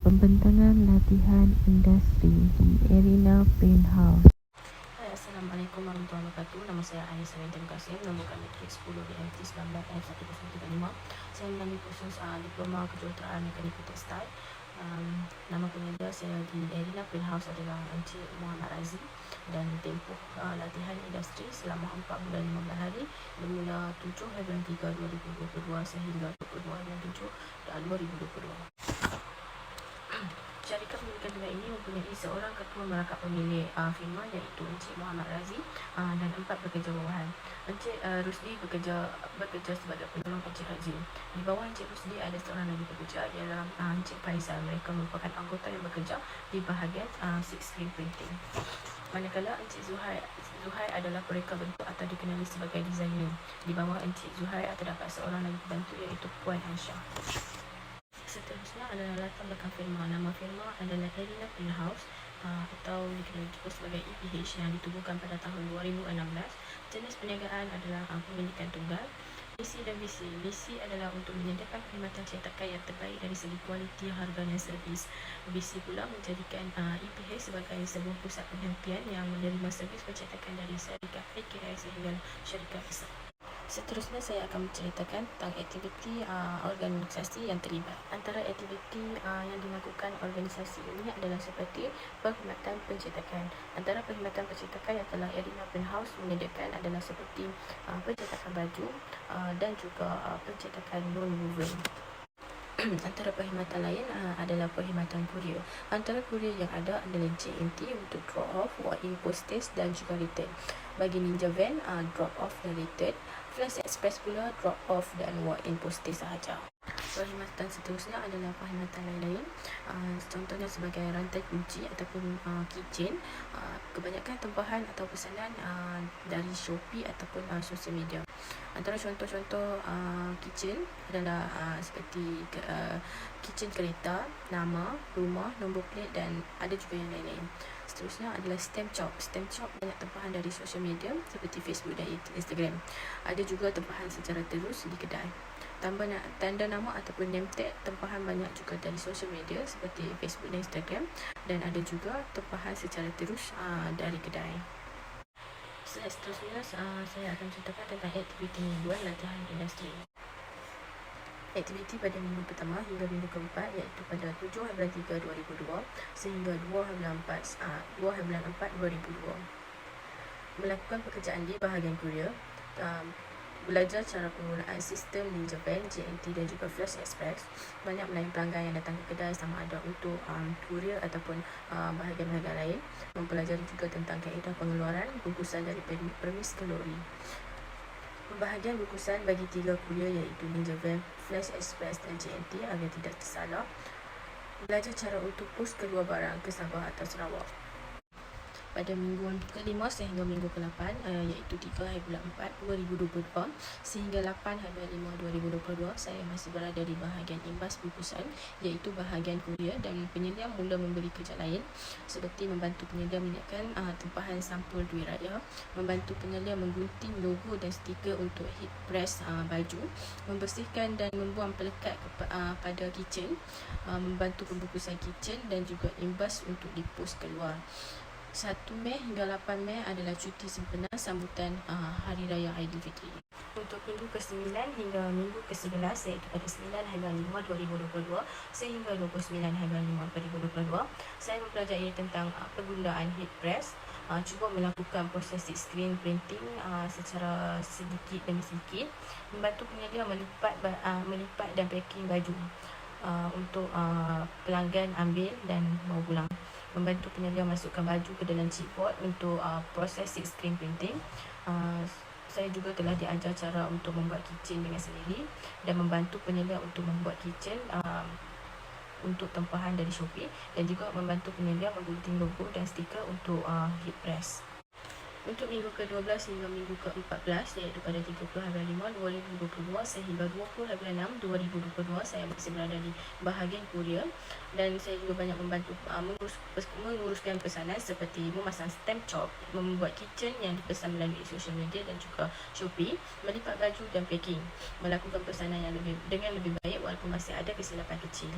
pembentangan latihan industri di Arena Penthouse. Hai, Assalamualaikum warahmatullahi wabarakatuh. Nama saya Anies Sarintin Kasim, nombor matrik 10 DMT 19F1035. Saya mengambil kursus Diploma Kejuruteraan Mekanik Tekstil. Nama penyedia saya di Arena Penthouse adalah Encik Muhammad Razi, dan tempoh latihan industri selama 4 bulan 15 hari bermula 7/3/2022 sehingga 22/7/2022. Syarikat pemilikan tempat ini mempunyai seorang ketua merangkap pemilik firma, iaitu Encik Muhammad Razi, dan 4 pekerja bawahan. Encik Rusdi bekerja sebagai penolong Encik Razi. Di bawah Encik Rusdi ada seorang lagi pekerja, ialah Encik Faisal. Mereka merupakan anggota yang bekerja di bahagian screen printing. Manakala Encik Zuhair adalah pereka bentuk atau dikenali sebagai designer. Di bawah Encik Zuhair terdapat seorang lagi pembantu, iaitu Puan Aisyah. Seterusnya adalah latar belakang firma. Nama firma adalah Arena Penthouse atau dikenali juga sebagai EPH, yang ditubuhkan pada tahun 2016. Jenis perniagaan adalah pemilikan tunggal. Misi dan visi. Visi adalah untuk menyediakan perkhidmatan cetakan yang terbaik dari segi kualiti, harga dan servis. Visi pula menjadikan EPH sebagai sebuah pusat perhentian yang menerima servis pencetakan dari syarikat PKS sehingga syarikat besar. Seterusnya saya akan menceritakan tentang aktiviti organisasi yang terlibat. Antara aktiviti yang dilakukan organisasi ini adalah seperti perkhidmatan pencetakan. Antara perkhidmatan pencetakan yang telah Arena Penthouse menyediakan adalah seperti pencetakan baju dan juga pencetakan non-woven. Antara perkhidmatan lain adalah perkhidmatan kurier. Antara kurier yang ada adalah JNT untuk drop off, walk in postage dan juga return. Bagi Ninja Van, drop off dan return. Flash Express pula drop off dan walk in postage sahaja. Perkhidmatan seterusnya adalah perkhidmatan lain-lain, contohnya sebagai rantai kunci ataupun keychain. Kebanyakan tempahan atau pesanan dari Shopee ataupun sosial media. Antara contoh-contoh keychain adalah seperti keychain kereta, nama, rumah, nombor plate dan ada juga yang lain-lain. Seterusnya adalah stamp shop. Stamp shop banyak tempahan dari sosial media seperti Facebook dan Instagram. Ada juga tempahan secara terus di kedai. Tanda nama ataupun name tag tempahan banyak juga dari sosial media seperti Facebook dan Instagram, dan ada juga tempahan secara terus dari kedai. Seterusnya saya akan ceritakan tentang aktiviti mingguan latihan industri. Aktiviti pada minggu pertama hingga minggu keempat, iaitu pada 7/3/2022 sehingga 2/4/2022. Melakukan pekerjaan di bahagian kurier, belajar cara penggunaan sistem Ninja Van, JNT dan juga Flash Express. Banyak melayan pelanggan yang datang ke kedai sama ada untuk kurier ataupun bahagian-bahagian lain. Mempelajari juga tentang kaedah pengeluaran bungkusan dari permis ke lori. Pembahagian bungkusan bagi 3 kurier, iaitu Ninja Van, Flash Express dan JNT agar tidak tersalah. Belajar cara untuk pos kedua barang ke Sabah atau Sarawak. Pada minggu ke-5 sehingga minggu ke-8, iaitu 3/4/2022 sehingga 8/5/2022, saya masih berada di bahagian imbas bungkusan, iaitu bahagian kurier, dan penyedia mula memberi kerja lain seperti membantu penyedia menyiapkan tempahan sampul duit raya, membantu penyedia menggunting logo dan stiker untuk heat press baju, membersihkan dan membuang pelekat pada kitchen, membantu pembungkusan kitchen dan juga imbas untuk dipos keluar. 1 Mei hingga 8 Mei adalah cuti sempena sambutan Hari Raya Aidilfitri. Untuk minggu ke-9 hingga minggu ke-11, iaitu pada 9/5/2022 sehingga 29/5/2022, saya mempelajari tentang penggunaan heat press, cuba melakukan proses screen printing secara sedikit demi sedikit, membantu penyedia melipat dan packing baju untuk pelanggan ambil dan bawa pulang, membantu penyedia masukkan baju ke dalam chipboard untuk proses screen printing. Saya juga telah diajar cara untuk membuat keychain dengan sendiri dan membantu penyedia untuk membuat keychain untuk tempahan dari Shopee, dan juga membantu penyedia menggunting logo dan stiker untuk heat press. Untuk minggu ke-12 hingga minggu ke-14, iaitu pada 30/5/2022 sehingga 20/6/2022, saya masih berada di bahagian kurier, dan saya juga banyak membantu menguruskan pesanan seperti memasang stamp shop, membuat kitchen yang dipesan melalui sosial media dan juga Shopee, melipat baju dan packing, melakukan pesanan yang dengan lebih baik walaupun masih ada kesilapan kecil.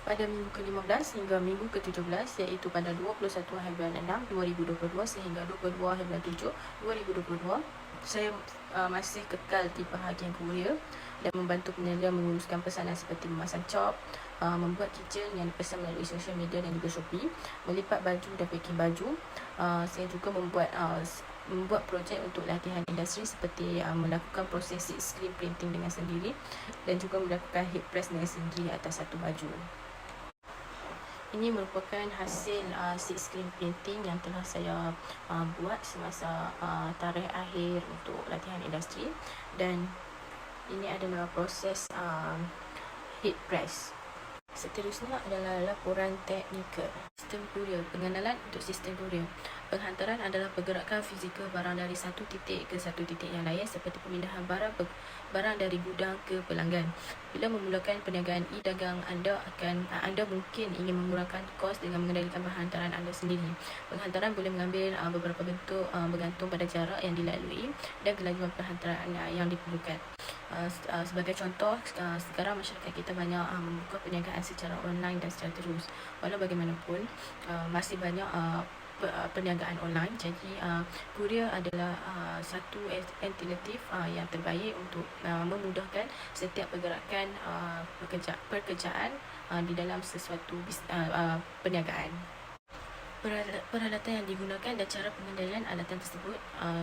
pada minggu ke-15 hingga minggu ke-17, iaitu pada 21 hari bulan 6 2022 sehingga 22 hari bulan 7 2022. Saya masih kekal di bahagian kurier dan membantu peniaga menguruskan pesanan seperti memasang cop, membuat keychain yang dipesan melalui sosial media dan juga Shopee, melipat baju dan packing baju. Saya juga membuat projek untuk latihan industri seperti melakukan proses seed screen printing dengan sendiri dan juga melakukan heat press dengan sendiri atas satu baju. Ini merupakan hasil seed screen printing yang telah saya buat semasa tarikh akhir untuk latihan industri, dan ini adalah proses heat press. Seterusnya adalah laporan teknikal. Sistem kurier. Pengenalan untuk sistem kurier. Penghantaran adalah pergerakan fizikal barang dari satu titik ke satu titik yang lain, seperti pemindahan barang dari gudang ke pelanggan. Bila memulakan perniagaan e-dagang, anda mungkin ingin mengurangkan kos dengan mengendalikan penghantaran anda sendiri. Penghantaran boleh mengambil beberapa bentuk bergantung pada jarak yang dilalui dan kelajuan penghantaran yang diperlukan. Sebagai contoh, sekarang masyarakat kita banyak membuka perniagaan secara online dan secara terus. Walau bagaimanapun, masih banyak perniagaan online. Jadi kurier adalah satu alternatif yang terbaik untuk memudahkan setiap pergerakan pekerjaan di dalam sesuatu perniagaan. Peralatan yang digunakan dan cara pengendalian alatan tersebut.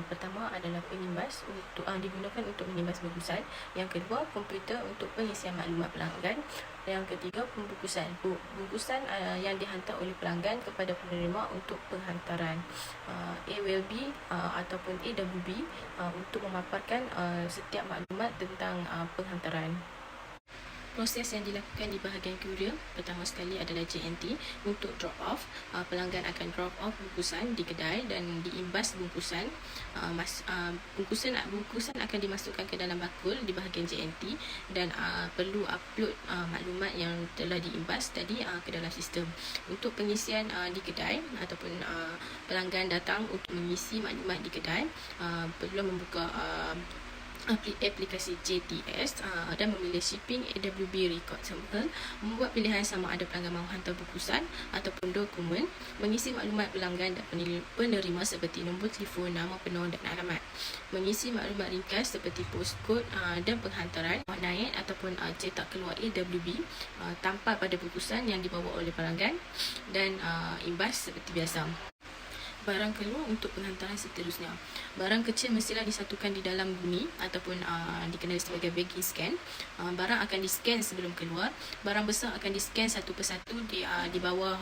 Pertama adalah pengimbas digunakan untuk mengimbas bungkusan. Yang kedua, komputer untuk pengisian maklumat pelanggan. Yang ketiga, pembungkusan. Bungkusan yang dihantar oleh pelanggan kepada penerima untuk penghantaran. AWB ataupun AWB untuk memaparkan setiap maklumat tentang penghantaran. Proses yang dilakukan di bahagian kurier pertama sekali adalah JNT untuk drop off. Pelanggan akan drop off bungkusan di kedai dan diimbas bungkusan. Bungkusan akan dimasukkan ke dalam bakul di bahagian JNT dan perlu upload maklumat yang telah diimbas tadi ke dalam sistem. Untuk pengisian di kedai ataupun pelanggan datang untuk mengisi maklumat di kedai, perlu membuka aplikasi JTS dan memilih shipping AWB record sampel, membuat pilihan sama ada pelanggan mahu hantar bungkusan ataupun dokumen, mengisi maklumat pelanggan dan penerima seperti nombor telefon, nama penuh dan alamat, mengisi maklumat ringkas seperti postcode dan penghantaran, naik ataupun cetak keluar AWB tampal pada bungkusan yang dibawa oleh pelanggan dan imbas seperti biasa. Barang keluar untuk penghantaran seterusnya. Barang kecil mestilah disatukan di dalam bumi ataupun dikenali sebagai bagging scan. Barang akan di-scan sebelum keluar. Barang besar akan di-scan satu persatu di bawah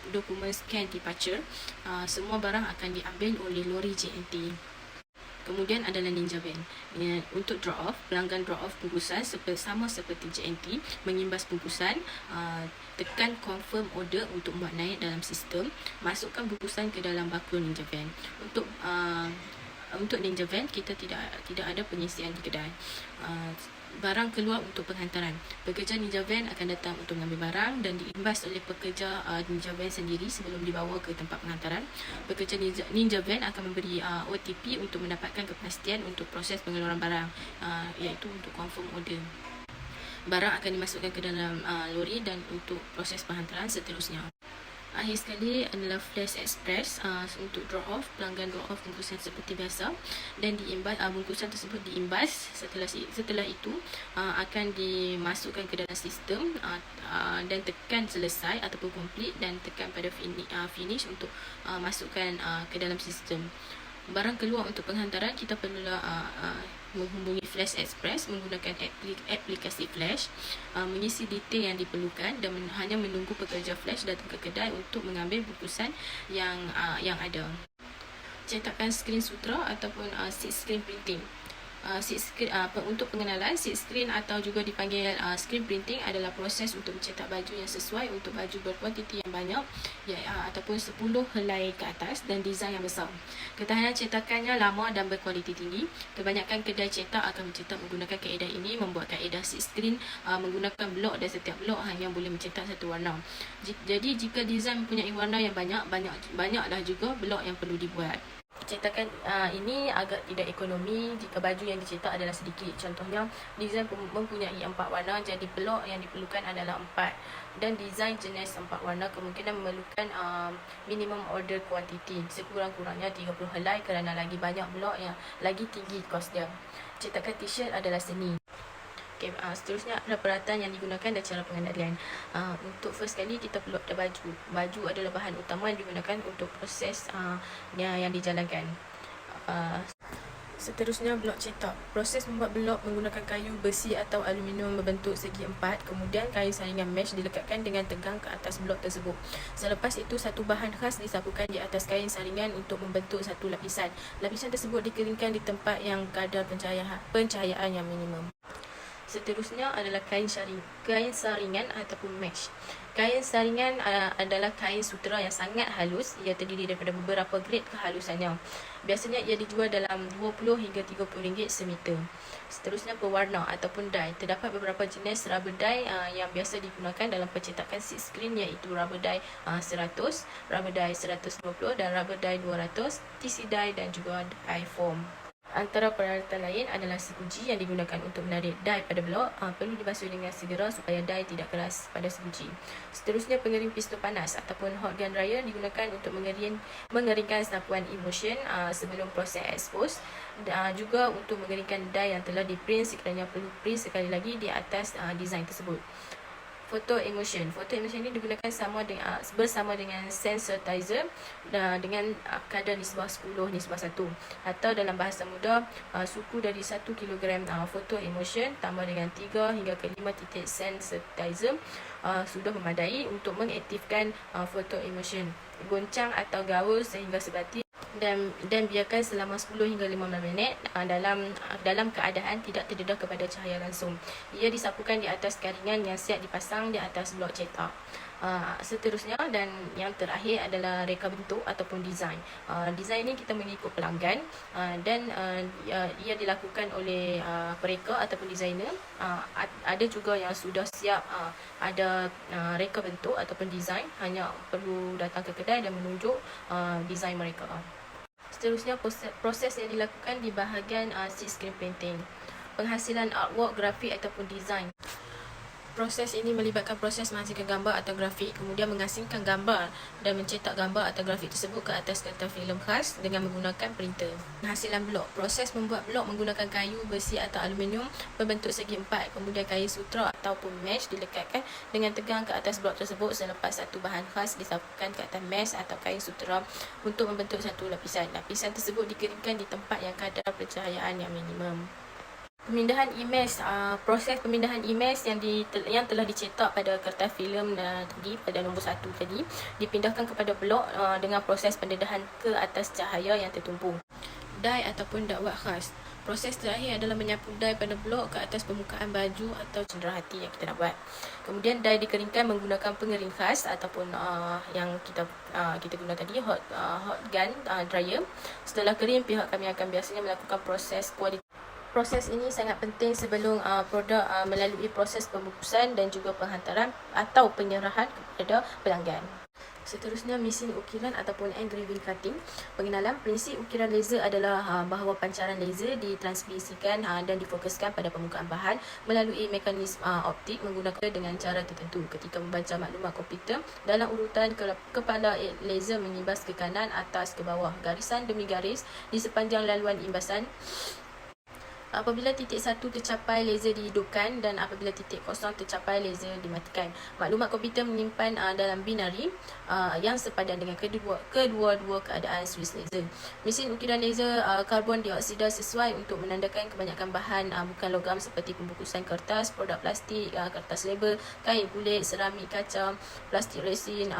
dokumen scan departure. Semua barang akan diambil oleh lori JNT. Kemudian adalah Ninja Van. Untuk drop off, pelanggan drop off bungkusan sama seperti JNT, mengimbas bungkusan, tekan confirm order untuk muat naik dalam sistem, masukkan bungkusan ke dalam bakul Ninja Van. Untuk Ninja Van, kita tidak ada pengisian di kedai. Barang keluar untuk penghantaran. Pekerja Ninja Van akan datang untuk mengambil barang dan diimbas oleh pekerja Ninja Van sendiri sebelum dibawa ke tempat penghantaran. Pekerja Ninja Van akan memberi OTP untuk mendapatkan kepastian untuk proses pengeluaran barang, iaitu untuk confirm order. Barang akan dimasukkan ke dalam lori dan untuk proses penghantaran seterusnya. Akhir sekali adalah Flash Express untuk drop off. Pelanggan drop off bungkusan seperti biasa dan diimbas, bungkusan tersebut diimbas. Setelah itu akan dimasukkan ke dalam sistem dan tekan selesai ataupun complete dan tekan pada finish untuk masukkan ke dalam sistem. Barang keluar untuk penghantaran, kita perlulah menghubungi Flash Express menggunakan aplikasi Flash, mengisi detail yang diperlukan dan hanya menunggu pekerja Flash datang ke kedai untuk mengambil bungkusan yang ada. Cetakan skrin sutra ataupun seed screen printing. Untuk pengenalan, seed screen atau juga dipanggil screen printing adalah proses untuk mencetak baju yang sesuai untuk baju berkuantiti yang banyak, ataupun 10 helai ke atas dan desain yang besar. Ketahanan cetakannya lama dan berkualiti tinggi. Kebanyakan kedai cetak akan mencetak menggunakan kaedah ini, membuat kaedah seed screen menggunakan blok dan setiap blok hanya boleh mencetak satu warna. Jadi jika desain mempunyai warna yang banyaklah juga blok yang perlu dibuat. Cetakan ini agak tidak ekonomi jika baju yang dicetak adalah sedikit. Contohnya, desain mempunyai 4 warna, jadi blok yang diperlukan adalah 4. Dan desain jenis 4 warna kemungkinan memerlukan minimum order quantity, sekurang-kurangnya 30 helai kerana lagi banyak blok yang lagi tinggi kos dia. Cetakan t-shirt adalah seni. Okay, seterusnya adalah peralatan yang digunakan dan cara pengendalian. Untuk first kali kita perlu ada baju. Baju adalah bahan utama yang digunakan untuk proses yang dijalankan. Seterusnya, blok cetak. Proses membuat blok menggunakan kayu, besi atau aluminium berbentuk segi 4. Kemudian kayu saringan mesh dilekatkan dengan tegang ke atas blok tersebut. Selepas itu, satu bahan khas disapukan di atas kain saringan untuk membentuk satu lapisan. Lapisan tersebut dikeringkan di tempat yang kadar pencahayaan yang minimum. Seterusnya adalah kain saringan ataupun mesh. Kain saringan adalah kain sutera yang sangat halus. Ia terdiri daripada beberapa grade kehalusannya. Biasanya ia dijual dalam 20 hingga 30 ringgit semeter. Seterusnya, pewarna ataupun dye. Terdapat beberapa jenis rubber dye yang biasa digunakan dalam pencetakan silkscreen, iaitu rubber dye 100, rubber dye 150 dan rubber dye 200, TC dye dan juga dye foam. Antara peralatan lain adalah seguji yang digunakan untuk menarik dye pada blok. Perlu dibasuh dengan segera supaya dye tidak keras pada seguji. Seterusnya, pengering pistol panas ataupun hot gun dryer digunakan untuk mengeringkan sapuan emulsion sebelum proses expose. Juga untuk mengeringkan dye yang telah diprint sekiranya perlu print sekali lagi di atas desain tersebut. Photo emulsion ini digunakan bersama dengan sensitizer dengan kadar nisbah 10:1, atau dalam bahasa mudah, suku dari 1 kg photo emulsion tambah dengan 3 hingga ke 5 titik sensitizer sudah memadai untuk mengaktifkan photo emulsion. Goncang atau gaul sehingga sebati dan biarkan selama 10 hingga 15 minit dalam keadaan tidak terdedah kepada cahaya langsung. Ia disapukan di atas garingan yang siap dipasang di atas blok cetak. Seterusnya dan yang terakhir adalah reka bentuk ataupun desain. Desain ini kita mengikut pelanggan dan ia dilakukan oleh pereka ataupun designer. Ada juga yang sudah siap ada reka bentuk ataupun desain, hanya perlu datang ke kedai dan menunjuk desain mereka. Seterusnya, proses yang dilakukan di bahagian silkscreen printing. Penghasilan artwork, grafik ataupun desain. Proses ini melibatkan proses menghasilkan gambar atau grafik, kemudian mengasingkan gambar dan mencetak gambar atau grafik tersebut ke atas kertas filem khas dengan menggunakan printer. Penghasilan blok. Proses membuat blok menggunakan kayu, besi atau aluminium berbentuk segi 4. Kemudian kain sutera ataupun mesh dilekatkan dengan tegang ke atas blok tersebut selepas satu bahan khas disapukan ke atas mesh atau kain sutera untuk membentuk satu lapisan. Lapisan tersebut dikeringkan di tempat yang kadar pencahayaan yang minimum. Pemindahan imej, proses pemindahan imej yang telah dicetak pada kertas filem tadi pada nombor 1 tadi dipindahkan kepada blok dengan proses pendedahan ke atas cahaya yang tertumpu. Dye ataupun dakwat khas. Proses terakhir adalah menyapu dye pada blok ke atas permukaan baju atau cenderahati yang kita nak buat. Kemudian dye dikeringkan menggunakan pengering khas ataupun yang kita guna tadi, hot gun dryer. Setelah kering, pihak kami akan biasanya melakukan proses kualiti. Proses ini sangat penting sebelum produk melalui proses pembungkusan dan juga penghantaran atau penyerahan kepada pelanggan. Seterusnya, mesin ukiran ataupun engraving cutting. Pengenalan. Prinsip ukiran laser adalah bahawa pancaran laser ditransmisikan dan difokuskan pada permukaan bahan melalui mekanisme optik menggunakan dengan cara tertentu. Ketika membaca maklumat komputer, dalam urutan kepala laser mengibas ke kanan, atas, ke bawah, garisan demi garis di sepanjang laluan imbasan. Apabila titik 1 tercapai, laser dihidupkan, dan apabila titik 0 tercapai, laser dimatikan. Maklumat komputer menyimpan dalam binari yang sepadan dengan kedua-dua keadaan switch laser. Mesin ukiran laser karbon dioksida sesuai untuk menandakan kebanyakan bahan bukan logam seperti pembungkusan kertas, produk plastik, kertas label, kain kulit, seramik kaca, plastik resin,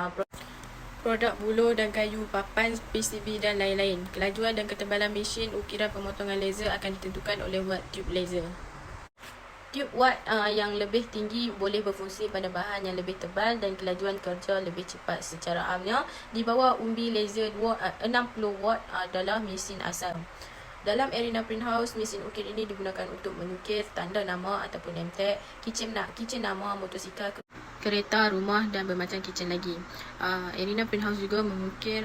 produk buluh dan kayu, papan, PCB dan lain-lain. Kelajuan dan ketebalan mesin ukiran pemotongan laser akan ditentukan oleh watt tube laser. Tube watt yang lebih tinggi boleh berfungsi pada bahan yang lebih tebal dan kelajuan kerja lebih cepat. Secara amnya, di bawah umbi laser 60 watt adalah mesin asal. Dalam Arena Print House, mesin ukir ini digunakan untuk mengukir tanda nama ataupun name tag, kicen nama, motosikal, kereta, rumah dan bermacam kitchen lagi. Arena Penthouse juga mengukir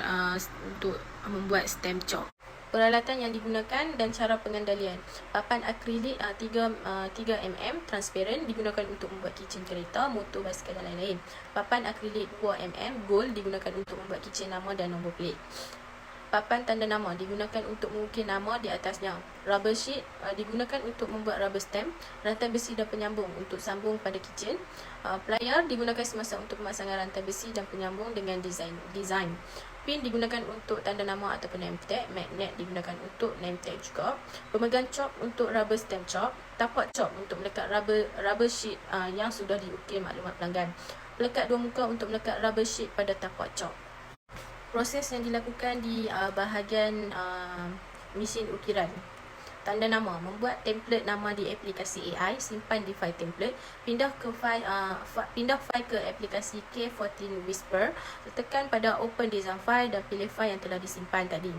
untuk membuat stamp chalk. Peralatan yang digunakan dan cara pengandalian. Papan akrilik 3mm transparent digunakan untuk membuat kitchen kereta, motor, basikal dan lain-lain. Papan akrilik 2mm gold digunakan untuk membuat kitchen nama dan nombor plate. Papan tanda nama digunakan untuk mengukir nama di atasnya. Rubber sheet digunakan untuk membuat rubber stamp. Rantai besi dan penyambung untuk sambung pada kitchen. Plier digunakan semasa untuk pemasangan rantai besi dan penyambung dengan design. Pin digunakan untuk tanda nama ataupun name tag. Magnet digunakan untuk name tag juga. Pemegang chalk untuk rubber stamp chalk. Tapak chalk untuk melekat rubber sheet yang sudah diukir maklumat pelanggan. Pelekat dua muka untuk melekat rubber sheet pada tapak chalk. Proses yang dilakukan di bahagian mesin ukiran. Tanda nama, membuat template nama di aplikasi AI, simpan di file template, pindah file ke aplikasi K14 Whisper, tekan pada open design file dan pilih file yang telah disimpan tadi.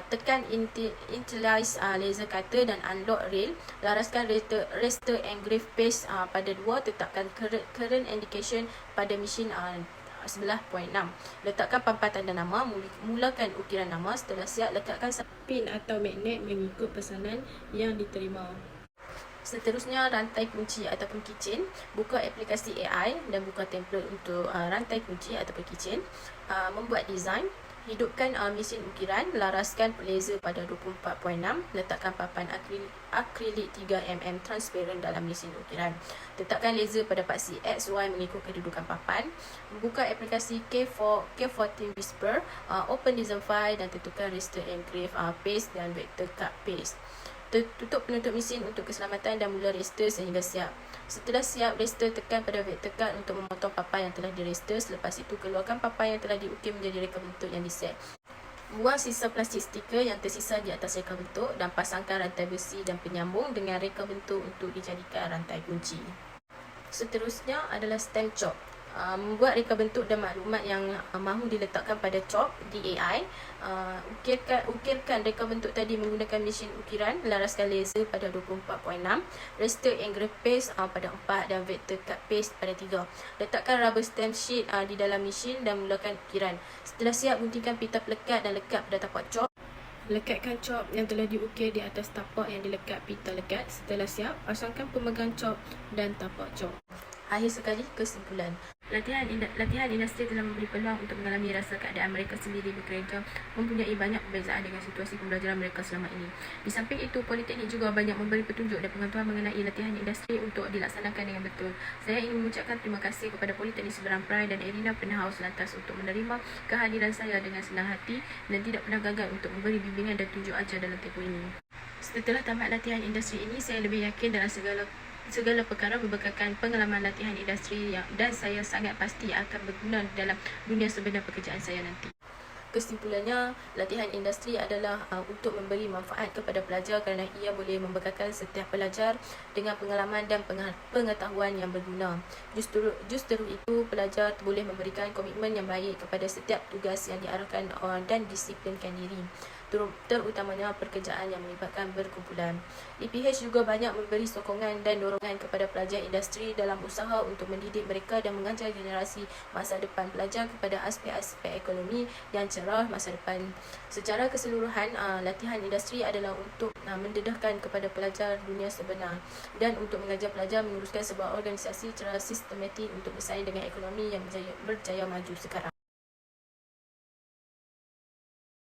Tekan initialize laser cutter dan unlock rail, laraskan raster engrave paste pada 2, tetapkan current indication pada mesin 11.6. Letakkan papan tanda nama, mulakan ukiran nama. Setelah siap, letakkan pin atau magnet mengikut pesanan yang diterima. Seterusnya, rantai kunci ataupun kitchen. Buka aplikasi AI dan buka template untuk rantai kunci ataupun kitchen. Membuat design. Hidupkan mesin ukiran, laraskan laser pada 24.6, letakkan papan akrilik 3mm transparent dalam mesin ukiran. Letakkan laser pada paksi X, Y mengikut kedudukan papan. Buka aplikasi K14 Whisper, open design file dan tentukan raster engrave paste dan vector cut paste. Tutup penutup mesin untuk keselamatan dan mula raster sehingga siap. Setelah siap raster, tekan pada vector cut untuk memotong papan yang telah di-raster. Selepas itu, keluarkan papan yang telah diukir menjadi reka bentuk yang diset. Buang sisa plastik stiker yang tersisa di atas reka bentuk dan pasangkan rantai besi dan penyambung dengan reka bentuk untuk dijadikan rantai kunci. Seterusnya adalah stamp chalk. Membuat reka bentuk dan maklumat yang mahu diletakkan pada chalk di AI. Ukirkan reka bentuk tadi menggunakan mesin ukiran, laraskan laser pada 24.6, raster engrave paste pada 4 dan vector cut paste pada 3. Letakkan rubber stamp sheet di dalam mesin dan mulakan ukiran. Setelah siap, guntingkan pita pelekat dan lekat pada tapak chalk. Lekatkan chalk yang telah diukir di atas tapak yang dilekat pita lekat. Setelah siap, pasangkan pemegang chalk dan tapak chalk. Akhir sekali, kesimpulan. Latihan industri telah memberi peluang untuk mengalami rasa keadaan mereka sendiri bekerja, mempunyai banyak perbezaan dengan situasi pembelajaran mereka selama ini. Di samping itu, Politeknik juga banyak memberi petunjuk dan pengetahuan mengenai latihan industri untuk dilaksanakan dengan betul. Saya ingin mengucapkan terima kasih kepada Politeknik Seberang Perai dan Arena Penthouse lantas untuk menerima kehadiran saya dengan senang hati dan tidak pernah gagal untuk memberi bimbingan dan tunjuk ajar dalam tempoh ini. Setelah tamat latihan industri ini, saya lebih yakin dalam segala perkara berbekalkan pengalaman latihan industri dan saya sangat pasti akan berguna dalam dunia sebenar pekerjaan saya nanti. Kesimpulannya, latihan industri adalah untuk memberi manfaat kepada pelajar kerana ia boleh membekalkan setiap pelajar dengan pengalaman dan pengetahuan yang berguna. Justru itu, pelajar boleh memberikan komitmen yang baik kepada setiap tugas yang diarahkan dan disiplinkan diri, terutamanya pekerjaan yang melibatkan berkumpulan. EPH juga banyak memberi sokongan dan dorongan kepada pelajar industri dalam usaha untuk mendidik mereka dan mengajar generasi masa depan pelajar kepada aspek-aspek ekonomi yang cerah masa depan. Secara keseluruhan, latihan industri adalah untuk mendedahkan kepada pelajar dunia sebenar dan untuk mengajar pelajar menguruskan sebuah organisasi secara sistematik untuk bersaing dengan ekonomi yang berjaya maju sekarang.